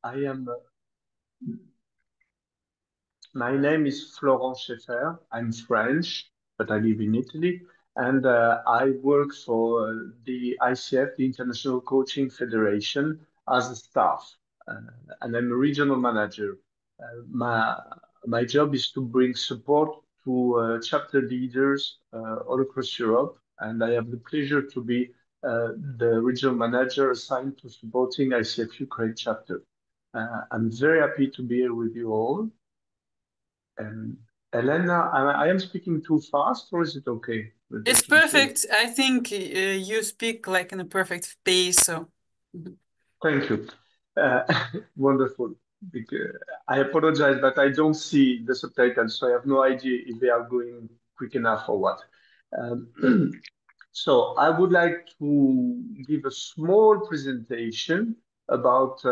I am. My name is Florent Schaeffer. I'm French, but I live in Italy, and I work for the ICF, the International Coaching Federation, as a staff, uh, and I'm a regional manager. My job is to bring support to chapter leaders all across Europe, and I have the pleasure to be the regional manager assigned to supporting ICF Ukraine chapter. I'm very happy to be here with you all. And Elena, I am speaking too fast, or is it okay? It's Just to be sure. perfect. I think you speak like in a perfect pace. So, Mhm. Thank you. Uh, Wonderful. Because I apologize, but I don't see the subtitles, so I have no idea if they are going quick enough or what. Um, so I would like to give a small presentation about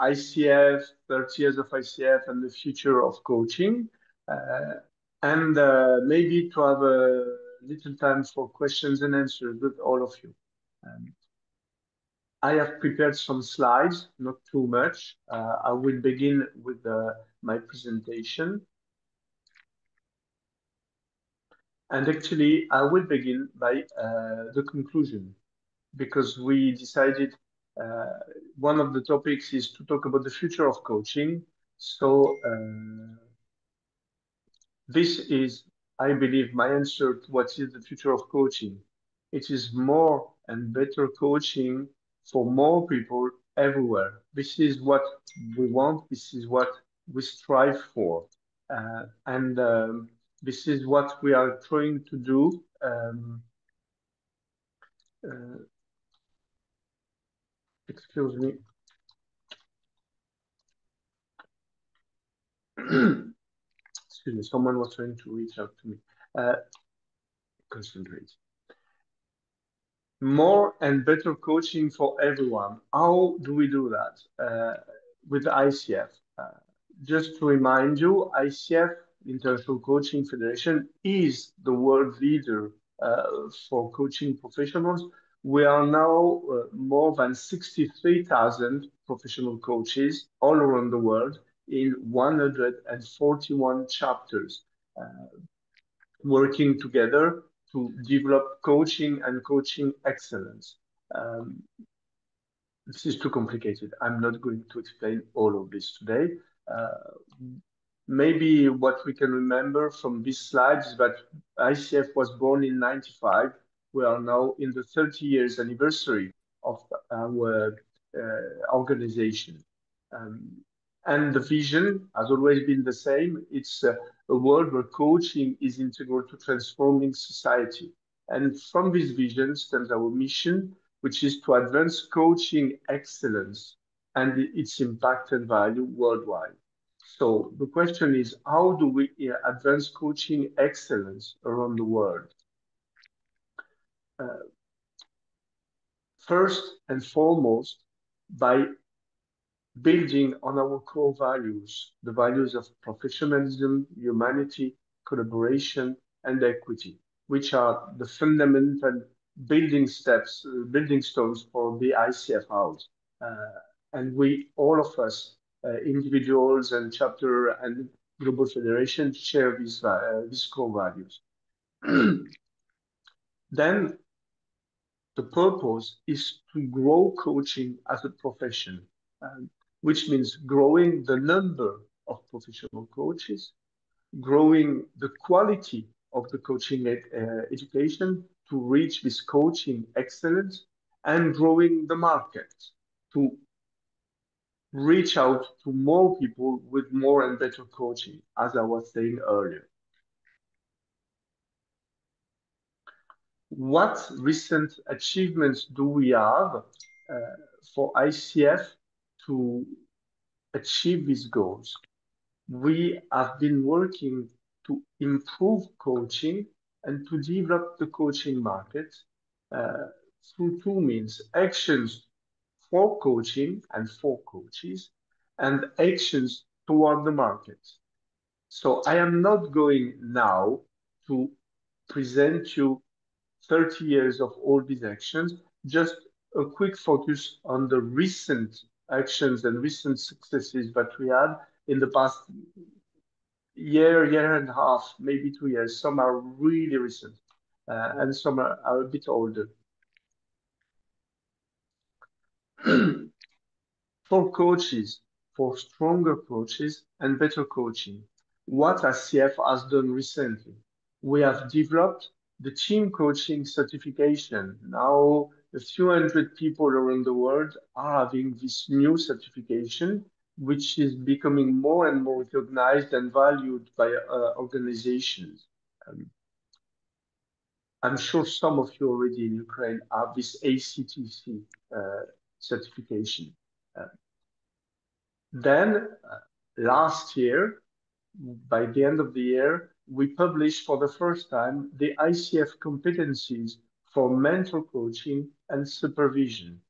ICF, 30 years of ICF, and the future of coaching, uh, and maybe to have a little time for questions and answers with all of you. Um, I have prepared some slides, not too much. I will begin with my presentation. And actually, I will begin by the conclusion because we decided uh, one of the topics is to talk about the future of coaching. So this is, I believe, my answer to what is the future of coaching. It is more and better coaching for more people everywhere. This is what we want. This is what we strive for. And this is what we are trying to do. Uh, Excuse me. Excuse me. Someone was trying to reach out to me. Uh, Concentrate. More and better coaching for everyone. How do we do that? With ICF. Just to remind you, ICF, International Coaching Federation, is the world leader for coaching professionals. We are now more than 63,000 professional coaches all around the world in 141 chapters. Uh, Working together to develop coaching and coaching excellence. Um, this is too complicated. I'm not going to explain all of this today. Uh, Maybe what we can remember from this slide is that ICF was born in 95. We are now in the 30 years anniversary of our organization. Um, and the vision has always been the same. It's a world where coaching is integral to transforming society. And from this vision stems our mission, which is to advance coaching excellence and its impact and value worldwide. So the question is, how do we advance coaching excellence around the world? Uh, First and foremost, by building on our core values, the values of professionalism, humanity, collaboration, and equity, which are the fundamental building stones for the ICF house. And we, all of us, individuals and chapter and global federation, share these core values. Then the purpose is to grow coaching as a profession, um, which means growing the number of professional coaches, growing the quality of the coaching education to reach this coaching excellence, and growing the market to reach out to more people with more and better coaching, as I was saying earlier. What recent achievements do we have for ICF to achieve these goals? We have been working to improve coaching and to develop the coaching market uh, through two means: actions for coaching and for coaches, and actions toward the market. So I am not going now to present you 30 years of all these actions, just a quick focus on the recent actions and recent successes that we had in the past year and a half, maybe 2 years. Some are really recent, and some are a bit older. For coaches, for stronger coaches and better coaching, what ICF has done recently, we have developed the team coaching certification. Now, a few hundred people around the world are having this new certification, which is becoming more and more recognized and valued by organizations. Um, I'm sure some of you already in Ukraine have this ACTC certification. Uh, then last year, by the end of the year, we published for the first time the ICF competencies for mental coaching and supervision,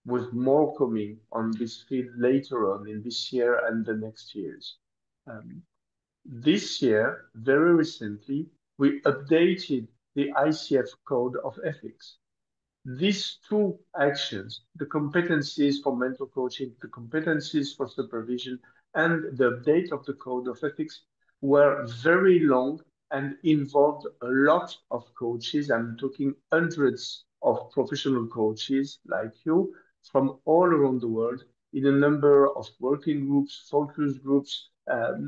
with more coming on this field later on in this year and the next years. Um, this year, very recently, we updated the ICF Code of Ethics. These two actions, the competencies for mental coaching, the competencies for supervision, and the update of the code of ethics were very long and involved a lot of coaches. I'm talking hundreds of professional coaches like you from all around the world in a number of working groups, focus groups,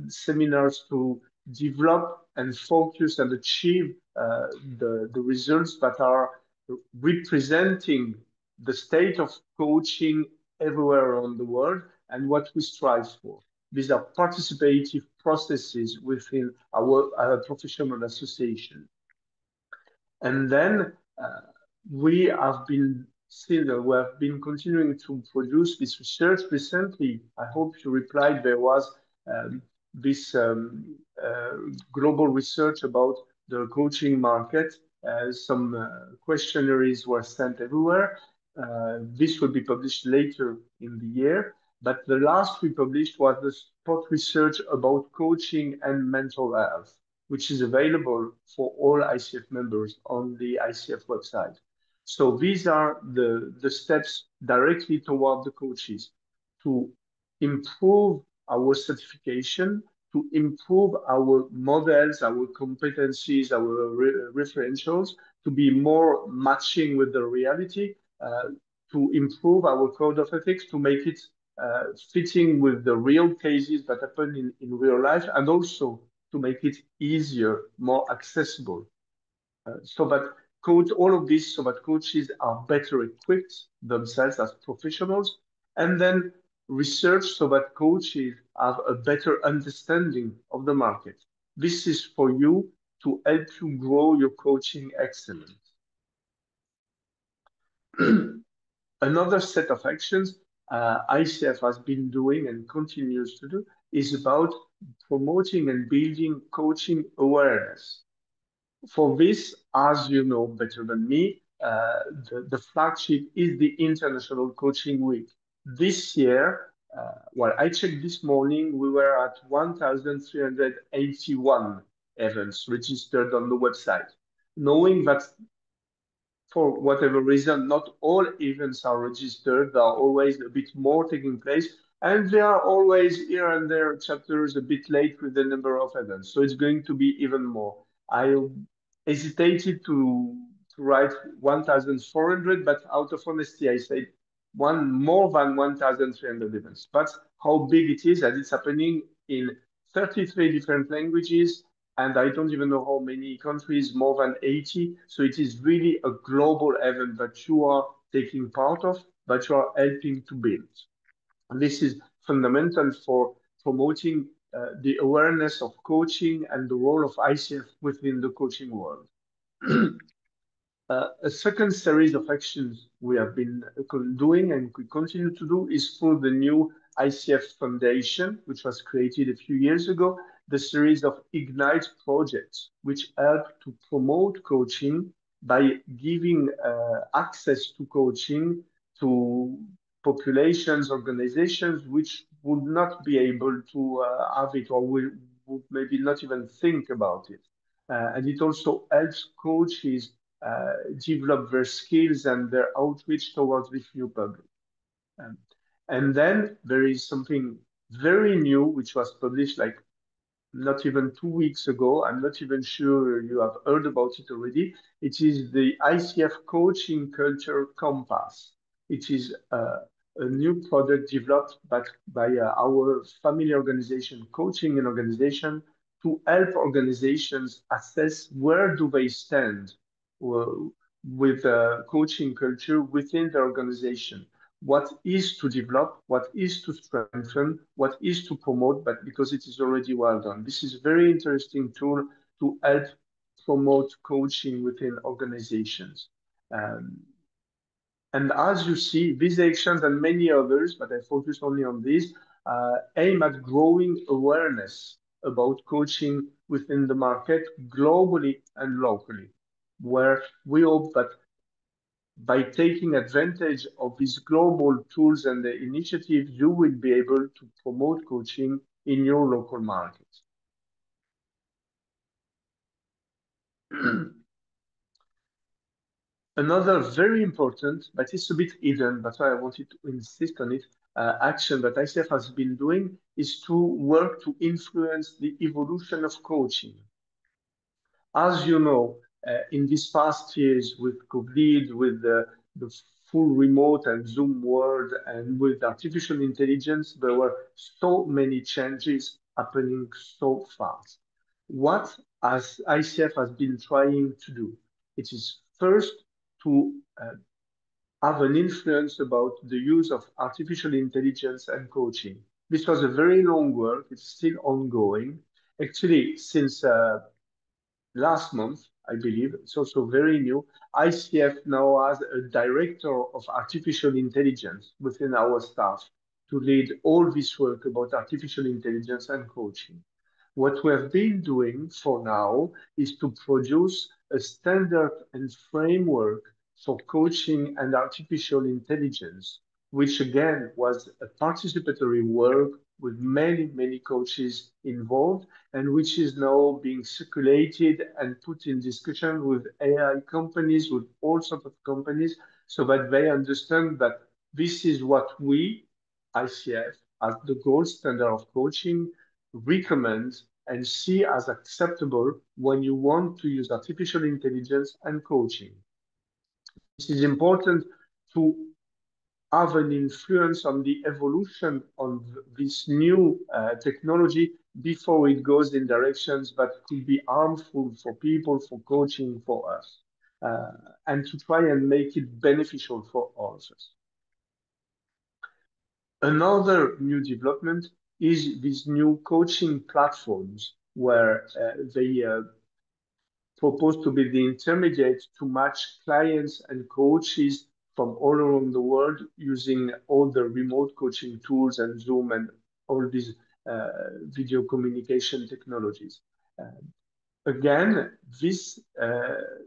seminars to develop and focus and achieve the results that are representing the state of coaching everywhere around the world and what we strive for. These are participative processes within our professional association. And then we have been we have been continuing to produce this research recently. I hope you replied. There was this global research about the coaching market. Some questionnaires were sent everywhere. This will be published later in the year. But the last we published was the spot research about coaching and mental health, which is available for all ICF members on the ICF website. So these are the steps directly toward the coaches to improve our certification, to improve our models, our competencies, our referentials, to be more matching with the reality, to improve our code of ethics, to make it fitting with the real cases that happen in real life, and also to make it easier, more accessible, so that all of this, so that coaches are better equipped themselves as professionals, and then research so that coaches have a better understanding of the market. This is for you to help you grow your coaching excellence. Another set of actions ICF has been doing and continues to do is about promoting and building coaching awareness. For this, as you know better than me, the flagship is the International Coaching Week. This year, well, I checked this morning, we were at 1,381 events registered on the website, knowing that for whatever reason, not all events are registered. There are always a bit more taking place, and there are always here and there chapters a bit late with the number of events. So it's going to be even more. I hesitated to write 1,400, but out of honesty, I said more than 1,300 events. But how big it is, and it's happening in 33 different languages, and I don't even know how many countries, more than 80. So it is really a global event that you are taking part of, that you are helping to build. And this is fundamental for promoting the awareness of coaching and the role of ICF within the coaching world. A second series of actions we have been doing and we continue to do is through the new ICF Foundation, which was created a few years ago, the series of Ignite projects, which help to promote coaching by giving access to coaching to populations, organizations which would not be able to have it or would maybe not even think about it. And it also helps coaches develop their skills and their outreach towards this new public. Um, And then there is something very new, which was published like not even 2 weeks ago. I'm not even sure you have heard about it already. It is the ICF Coaching Culture Compass. It is a new product developed by our family organization, Coaching and Organization, to help organizations assess where do they stand with coaching culture within the organization, what is to develop, what is to strengthen, what is to promote, but because it is already well done. This is a very interesting tool to help promote coaching within organizations. Um, and as you see, these actions and many others, but I focus only on these, aim at growing awareness about coaching within the market globally and locally, where we hope that by taking advantage of these global tools and the initiatives, you will be able to promote coaching in your local market. Another very important, but it's a bit hidden, that's why I wanted to insist on it, action that ICF has been doing is to work to influence the evolution of coaching. As you know, in these past years with COVID, with the full remote and Zoom world, and with artificial intelligence, there were so many changes happening so fast. What as ICF has been trying to do, it is first to have an influence about the use of artificial intelligence and coaching. This was a very long work. It's still ongoing. Actually, since last month, I believe. It's also very new. ICF now has a director of artificial intelligence within our staff to lead all this work about artificial intelligence and coaching. What we have been doing for now is to produce a standard and framework for coaching and artificial intelligence, which again was a participatory work with many, many coaches involved, and which is now being circulated and put in discussion with AI companies, with all sorts of companies, so that they understand that this is what we, ICF, as the gold standard of coaching, recommend and see as acceptable when you want to use artificial intelligence and coaching. It is important to have an influence on the evolution of this new technology before it goes in directions that could be harmful for people, for coaching, for us, and to try and make it beneficial for all of us. Another new development is these new coaching platforms where they propose to be the intermediate to match clients and coaches from all around the world using all the remote coaching tools and Zoom and all these video communication technologies. Again, this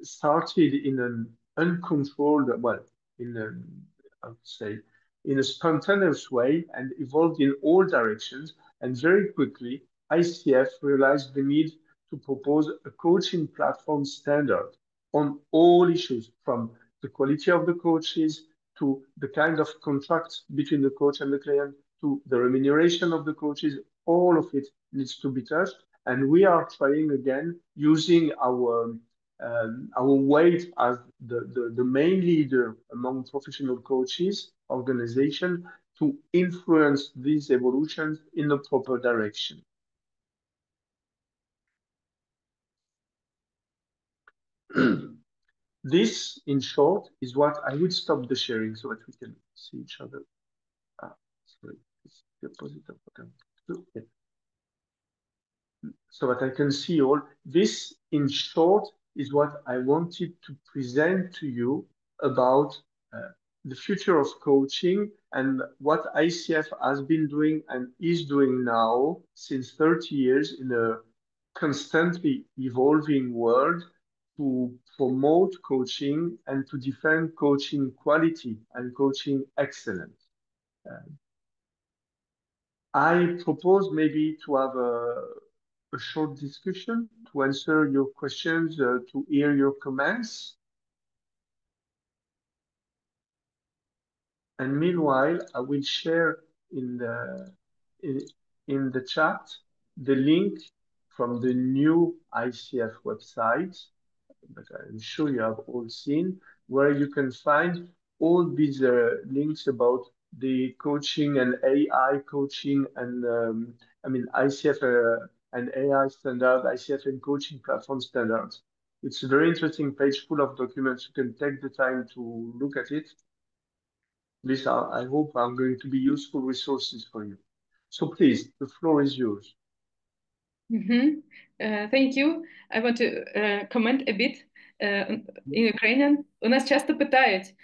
started in an uncontrolled, well, in a, I would say, in a spontaneous way and evolved in all directions. And very quickly, ICF realized the need to propose a coaching platform standard on all issues, from the quality of the coaches to the kind of contract between the coach and the client to the remuneration of the coaches. All of it needs to be touched. And we are trying again using our weight as the main leader among professional coaches organization to influence these evolutions in the proper direction. This, in short, is what I will stop the sharing so that we can see each other. Sorry, it's the opposite of what I'm doing. So that I can see all. This, in short, is what I wanted to present to you about the future of coaching and what ICF has been doing and is doing now since 30 years in a constantly evolving world to promote coaching and to defend coaching quality and coaching excellence. I propose maybe to have a short discussion to answer your questions, to hear your comments. And meanwhile, I will share in, in the chat the link from the new ICF website, that I'm sure you have all seen, where you can find all these links about the coaching and AI coaching and I mean ICF and AI standard, ICF and coaching platform standards. It's a very interesting page full of documents. You can take the time to look at it. These are, I hope, are going to be useful resources for you. So please, the floor is yours. Thank you. I want to comment a bit in Ukrainian. У нас часто питають,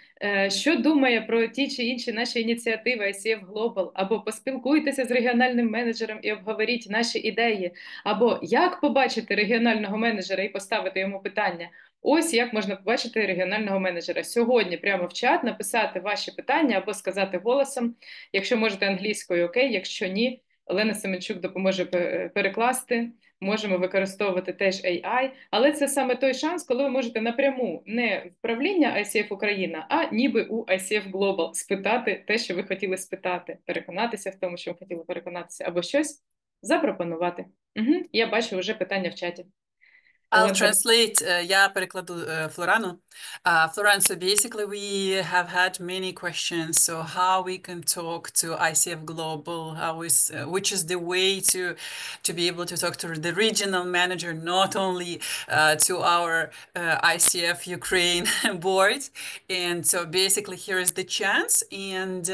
що думає про ті чи інші наші ініціативи ICF Global, або поспілкуйтеся з регіональним менеджером і обговоріть наші ідеї, або як побачити регіонального менеджера і поставити йому питання. Ось як можна побачити регіонального менеджера. Сьогодні прямо в чат написати ваші питання або сказати голосом. Якщо можете англійською, окей, якщо ні, Олена Семенчук допоможе перекласти. Можемо використовувати теж AI, але це саме той шанс, коли ви можете напряму не в правління ICF Україна, а ніби у ICF Global спитати те, що ви хотіли спитати, переконатися в тому, що ви хотіли переконатися, або щось запропонувати. Я бачу вже питання в чаті. I'll translate. Я перекладу Флорану. Florent, so basically we have had many questions. So how we can talk to ICF Global, which is the way to be able to talk to the regional manager, not only to our ICF Ukraine board. And so basically here is the chance. And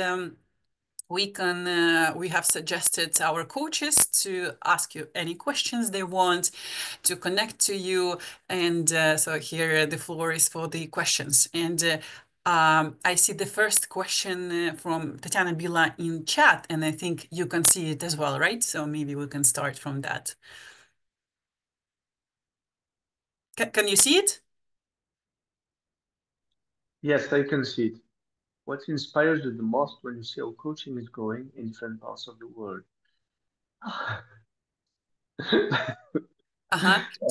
we have suggested our coaches to ask you any questions they want, to connect to you, and so here the floor is for the questions. And I see the first question from Tatiana Bila in chat, and I think you can see it as well, right? So maybe we can start from that. Can you see it? Yes, I can see it. What inspires you the most when you see how coaching is going in different parts of the world?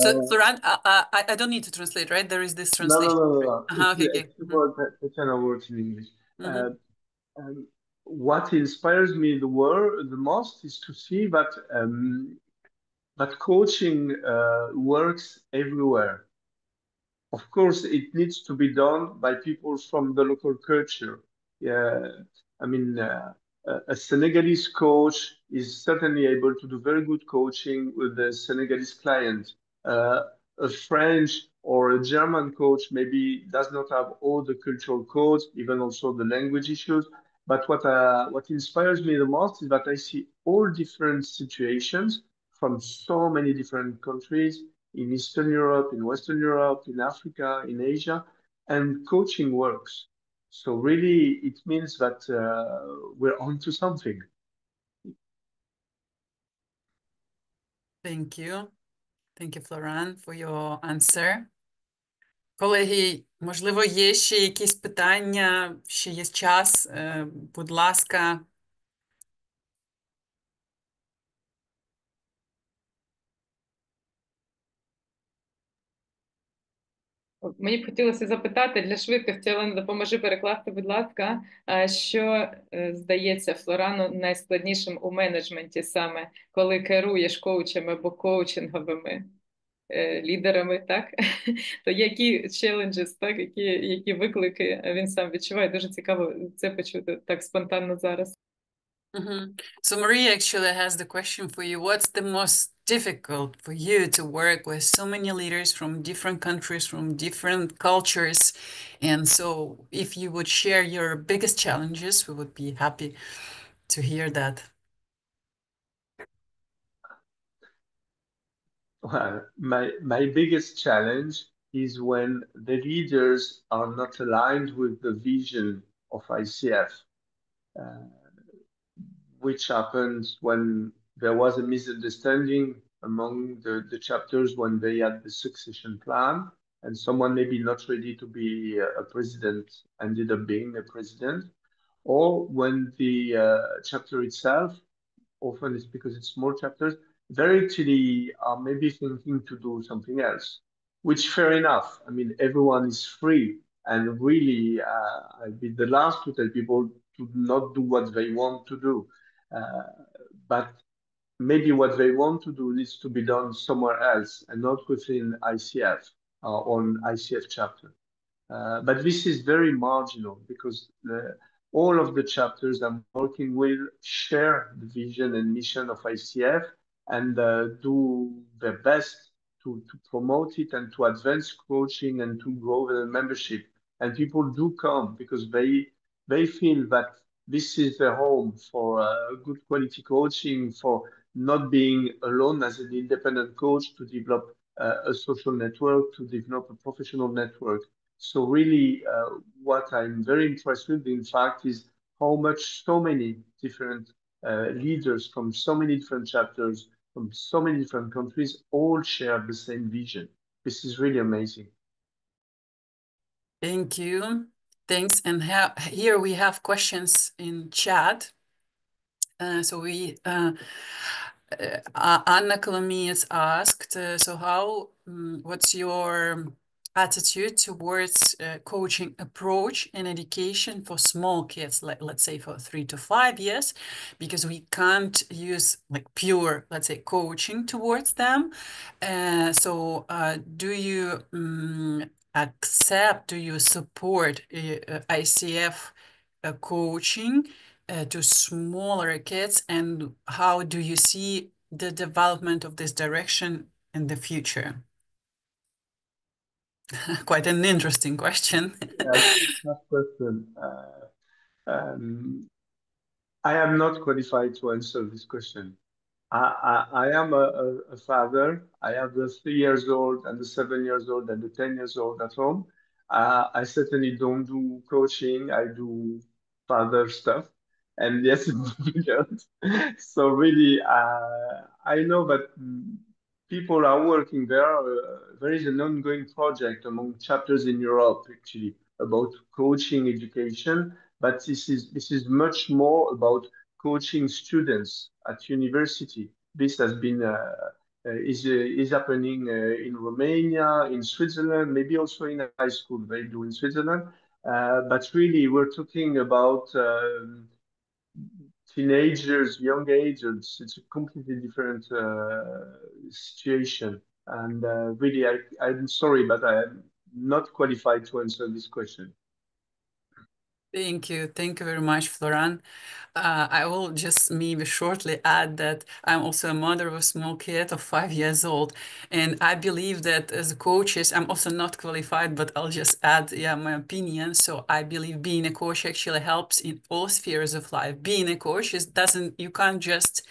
So, Florent, I don't need to translate, right? There is this translation. No. Okay. Tatiana works in English. What inspires me the most is to see that that coaching works everywhere. Of course, it needs to be done by people from the local culture. I mean, a Senegalese coach is certainly able to do very good coaching with the Senegalese client. A French or a German coach maybe does not have all the cultural codes, even also the language issues. But what inspires me the most is that I see all different situations from so many different countries in Eastern Europe, in Western Europe, in Africa, in Asia, and coaching works. So really, it means that we're onto something. Thank you. Thank you, Florent, for your answer. Колеги, можливо, є ще якісь питання, ще є час, будь ласка. Мені б хотілося запитати для швидкості, Олена, допоможи перекласти, будь ласка, що здається Флорану найскладнішим у менеджменті саме, коли керуєш коучами або коучинговими лідерами, так? То які challenges, так? Які виклики він сам відчуває? Дуже цікаво це почути так спонтанно зараз. So Maria actually has the question for you. What's the most difficult for you to work with so many leaders from different countries, from different cultures? And so if you would share your biggest challenges, we would be happy to hear that. Well, my biggest challenge is when the leaders are not aligned with the vision of ICF. Which happened when there was a misunderstanding among the chapters when they had the succession plan, and someone maybe not ready to be a president ended up being a president, or when the chapter itself, often it's because it's small chapters, they actually are maybe thinking to do something else, which fair enough. I mean, everyone is free, and really, I'd be the last to tell people to not do what they want to do. But maybe what they want to do needs to be done somewhere else and not within ICF or on ICF chapter. But this is very marginal because all of the chapters I'm working with share the vision and mission of ICF and do their best to promote it and to advance coaching and to grow the membership. And people do come because they feel that this is their home for good quality coaching, for not being alone as an independent coach, to develop a social network, to develop a professional network. So really, what I'm very impressed with, in fact, is how much so many different leaders from so many different chapters, from so many different countries, all share the same vision. This is really amazing. Thank you. Thanks. And here we have questions in chat. So Anna Colomius asked, what's your attitude towards coaching approach in education for small kids, like let's say for 3 to 5 years, because we can't use like pure, let's say, coaching towards them. Do you do you support ICF coaching to smaller kids, and how do you see the development of this direction in the future? Quite an interesting question. Yeah, tough question. I am not qualified to answer this question. I am a father. I have the 3 years old and the 7 years old and the 10 years old at home. I certainly don't do coaching. I do father stuff. And yes, it's difficult. So really, I know that people are working there. There is an ongoing project among chapters in Europe, actually, about coaching education. But this is much more about coaching students at university. This has been is happening in Romania, in Switzerland, maybe also in high school they do in Switzerland. But really, we're talking about teenagers, young agents. It's a completely different situation. And really, I'm sorry, but I am not qualified to answer this question. Thank you. Thank you very much, Florent. I will just maybe shortly add that I'm also a mother of a small kid of 5 years old. And I believe that as coaches, I'm also not qualified, but I'll just add, my opinion. So I believe being a coach actually helps in all spheres of life. Being a coach you can't just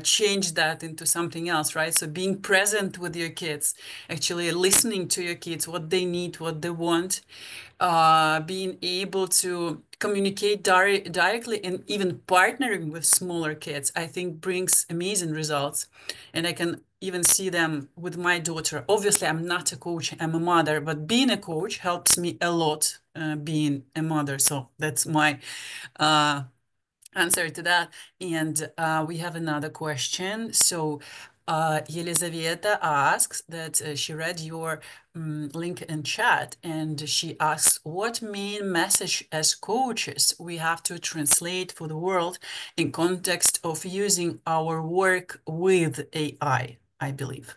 change that into something else, right? So being present with your kids, actually listening to your kids, what they need, what they want, being able to communicate directly and even partnering with smaller kids, I think brings amazing results. And I can even see them with my daughter. Obviously, I'm not a coach, I'm a mother, but being a coach helps me a lot, being a mother. So that's my answer to that. And we have another question. So Yelizaveta asks that she read your link in chat, and she asks, what main message as coaches we have to translate for the world in context of using our work with AI, I believe.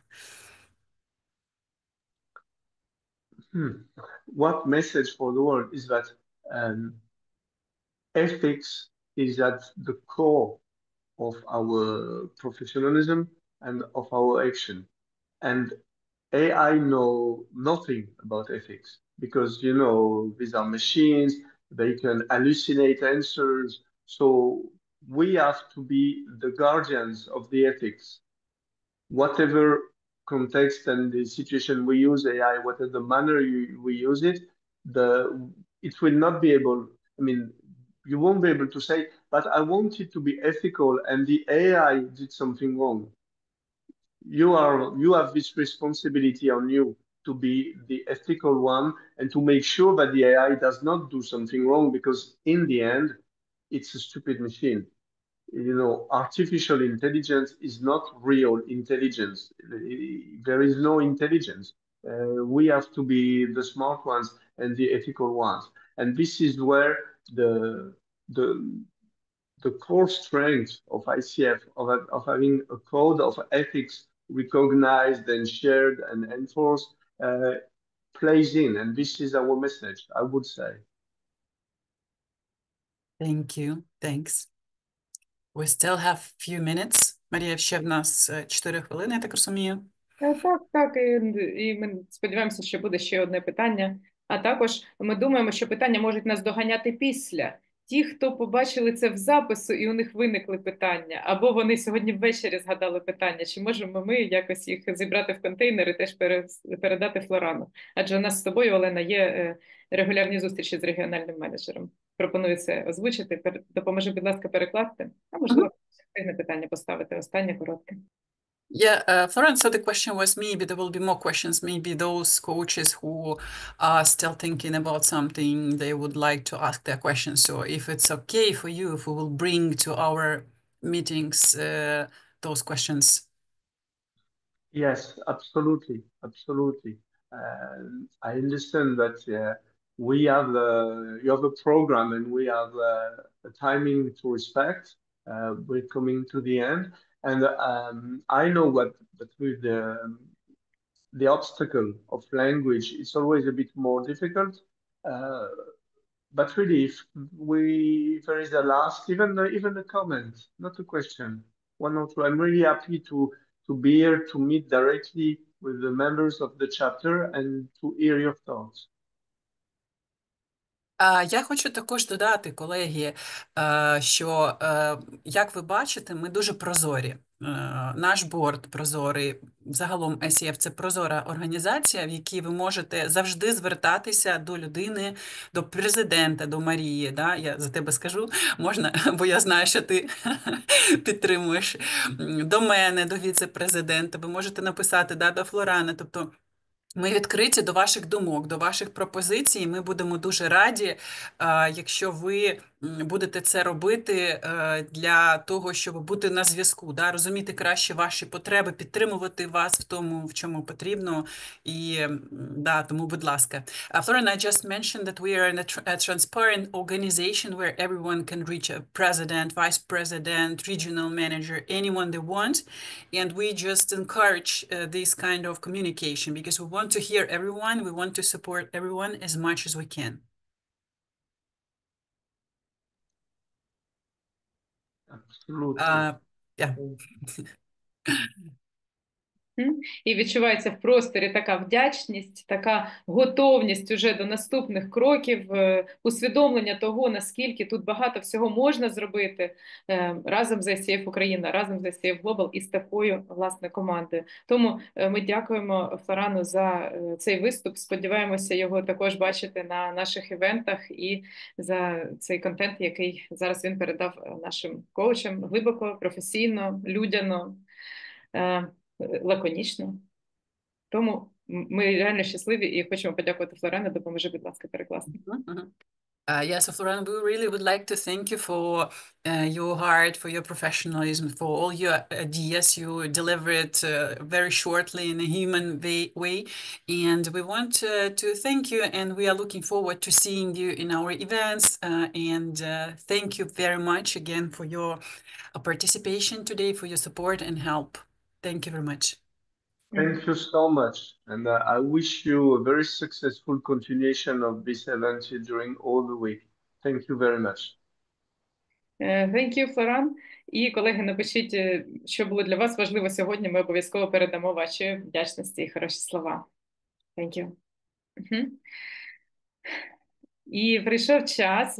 What message for the world is that ethics is at the core of our professionalism and of our action. And AI know nothing about ethics because, these are machines, they can hallucinate answers. So we have to be the guardians of the ethics. Whatever context and the situation we use AI, whatever the manner we use it, it will not be able, I mean, you won't be able to say, but I want it to be ethical and the AI did something wrong. You have this responsibility on you to be the ethical one and to make sure that the AI does not do something wrong, because in the end, it's a stupid machine. Artificial intelligence is not real intelligence. There is no intelligence. We have to be the smart ones and the ethical ones. And this is where the core strength of ICF, of having a code of ethics recognized and shared and enforced, plays in, and this is our message, I would say. Thank you. Thanks. We still have few minutes. Марія, ще в нас 4 хвилини, я так розумію. Так, і ми сподіваємося, що буде ще одне питання. А також ми думаємо, що питання можуть нас доганяти після. Ті, хто побачили це в запису, і у них виникли питання, або вони сьогодні ввечері згадали питання, чи можемо ми якось їх зібрати в контейнери, теж передати Флорану. Адже у нас з тобою, Олена, є регулярні зустрічі з регіональним менеджером. Пропоную це озвучити. Допоможи, будь ласка, перекласти. А можливо, встигне питання поставити. Останнє коротке. Yeah, Florent, so the question was maybe there will be more questions, maybe those coaches who are still thinking about something, they would like to ask their questions. So if it's okay for you, if we will bring to our meetings those questions. Yes, absolutely. I understand that you have a program and we have a timing to respect. We're coming to the end. And I know that with the obstacle of language, it's always a bit more difficult. But really, if there is a last, even a comment, not a question, one or two, I'm really happy to be here to meet directly with the members of the chapter and to hear your thoughts. Я хочу також додати, колеги, що, як ви бачите, ми дуже прозорі. Наш борд прозорий, загалом ICF – це прозора організація, в якій ви можете завжди звертатися до людини, до президента, до Марії. Да? Я за тебе скажу, можна, бо я знаю, що ти підтримуєш. До мене, до віце-президента, ви можете написати до Флорана, тобто ми відкриті до ваших думок, до ваших пропозицій. Ми будемо дуже раді, якщо ви будете це робити для того, щоб бути на зв'язку, розуміти краще ваші потреби, підтримувати вас в тому, в чому потрібно. І тому, будь ласка. Florent, I just mentioned that we are a transparent organization where everyone can reach a president, vice president, regional manager, anyone they want. And we just encourage this kind of communication because we want to hear everyone, we want to support everyone as much as we can. Absolutely. Yeah. І відчувається в просторі така вдячність, така готовність уже до наступних кроків, усвідомлення того, наскільки тут багато всього можна зробити разом з ICF Україна, разом з ICF Global і з такою, власне, командою. Тому ми дякуємо Флорану за цей виступ, сподіваємося його також бачити на наших івентах і за цей контент, який зараз він передав нашим коучам глибоко, професійно, людяно, лаконічно. Тому ми реально щасливі і хочемо подякувати Флорану. Допоможи, будь ласка, перекласти. Yes, so Florent, we really would like to thank you for your heart, for your professionalism, for all your ideas. You deliver it very shortly in a human way. And we want to thank you, and we are looking forward to seeing you in our events. And thank you very much again for your participation today, for your support and help. Thank you very much. Thank you so much. And I wish you a very successful continuation of this event during all the week. Thank you very much. Thank you, Florent. І, колеги, напишіть, що було для вас важливо сьогодні. Ми обов'язково передамо ваші вдячності і хороші слова. Thank you. І прийшов час